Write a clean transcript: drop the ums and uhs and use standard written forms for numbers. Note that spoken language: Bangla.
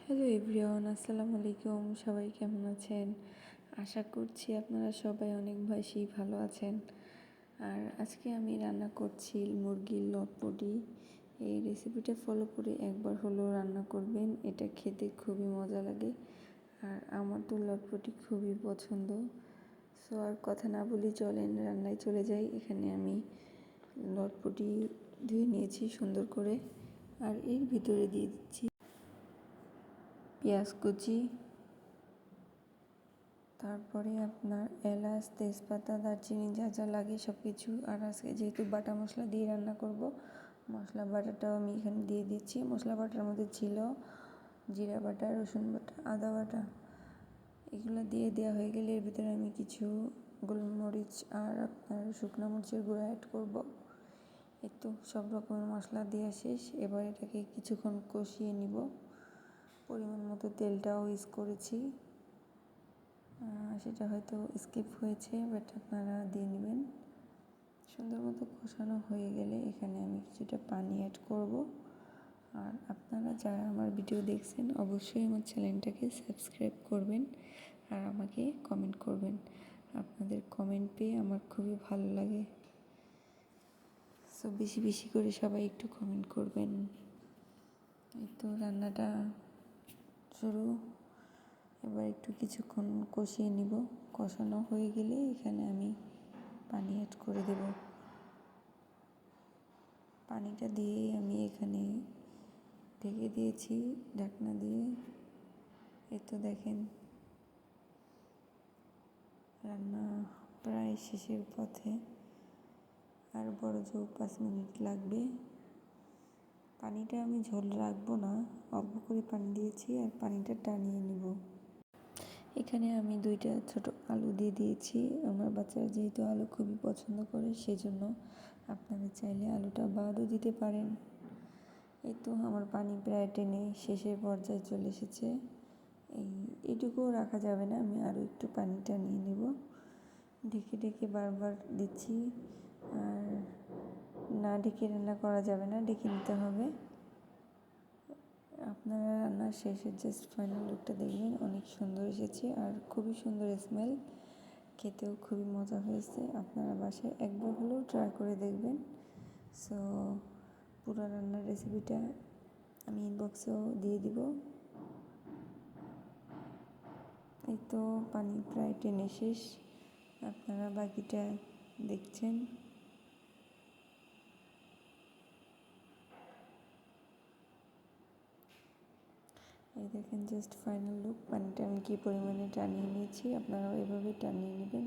হ্যালো এভরিওয়ান, আসসালামু আলাইকুম। সবাই কেমন আছেন? আশা করছি আপনারা সবাই অনেক বেশি ভালো আছেন। আর আজকে আমি রান্না করছি মুরগির লটপটি। এই রেসিপিটা ফলো করে একবার হলেও রান্না করবেন, এটা খেতে খুবই মজা লাগে। আর আমার তো লটপটি খুবই পছন্দ। সো আর কথা না বলি, চলেন রান্নায় চলে যাই। এখানে আমি লটপটি ধুয়ে নিয়েছি সুন্দর করে, আর এর ভিতরে দিয়ে দিচ্ছি পেঁয়াজ কুচি, তারপরে আপনার এলাচ, তেজপাতা, দারচিনি যা যা লাগে সব কিছু। আর আজকে যেহেতু বাটা মশলা দিয়ে রান্না করব, মশলা বাটাটাও আমি এখানে দিয়ে দিচ্ছি। মশলা বাটার মধ্যে ছিল জিরা বাটা, রসুন বাটা, আদা বাটা। এগুলো দিয়ে দেওয়া হয়ে গেলে এর ভিতরে আমি কিছু গোলমরিচ আর আপনার শুকনো মরিচের গুঁড়া অ্যাড করব। এই তো সব রকমের মশলা দেওয়া শেষ। এবার এটাকে কিছুক্ষণ কষিয়ে নিব। পরিমাণ মতো তেলটাও ইউজ করেছি, সেটা হয়তো স্কিপ হয়েছে, বাট আপনারা দিয়ে নেবেন। সুন্দর মতো কষানো হয়ে গেলে এখানে আমি কিছুটা পানি অ্যাড করব। আর আপনারা যারা আমার ভিডিও দেখছেন অবশ্যই আমার চ্যানেলটাকে সাবস্ক্রাইব করবেন আর আমাকে কমেন্ট করবেন। আপনাদের কমেন্ট পেয়ে আমার খুবই ভালো লাগে। সো বেশি বেশি করে সবাই একটু কমেন্ট করবেন। এই তো রান্নাটা শুরু। এবার একটু কিছুক্ষণ কষিয়ে নিব। কষানো হয়ে গেলে এখানে আমি পানি অ্যাড করে দেব। পানিটা দিয়ে আমি এখানে ঢেকে দিয়েছি ঢাকনা দিয়ে। এই তো দেখেন রান্না প্রায় শেষের পথে, আর বড় জোর 5 মিনিট লাগবে। পানিটা আমি ঝোল রাখবো না, অল্প করে পানি দিয়েছি আর পানিটা টানিয়ে নিব। এখানে আমি 2টা ছোট আলু দিয়ে দিয়েছি। আমার বাচ্চারা যেহেতু আলু খুবই পছন্দ করে, সেজন্য আপনারা চাইলে আলুটা বাদও দিতে পারেন। এই তো আমার পানি প্রায় টেনে শেষের পর্যায়ে চলে এসেছে। এইটুকুও রাখা যাবে না, আমি আরও একটু পানি টানিয়ে নেব। ঢেকে ঢেকে বারবার দিচ্ছি। আর না ঢেকে রান্না করা যাবে না, ঢেকে নিতে হবে। আপনারা রান্নার শেষে জাস্ট ফাইনাল লুকটা দেখবেন, অনেক সুন্দর এসেছে আর খুবই সুন্দর স্মেল, খেতেও খুবই মজা হয়েছে। আপনারা বাসায় একবার হলেও ট্রাই করে দেখবেন। সো পুরো রান্নার রেসিপিটা আমি ইনবক্সেও দিয়ে দিব। এই তো পানি প্রায় টেনে শেষ, আপনারা বাকিটা দেখছেন। এই দেখেন জাস্ট ফাইনাল লুক। পানিটা আমি কী পরিমাণে টানিয়ে নিয়েছি, আপনারাও এভাবে টানিয়ে নেবেন।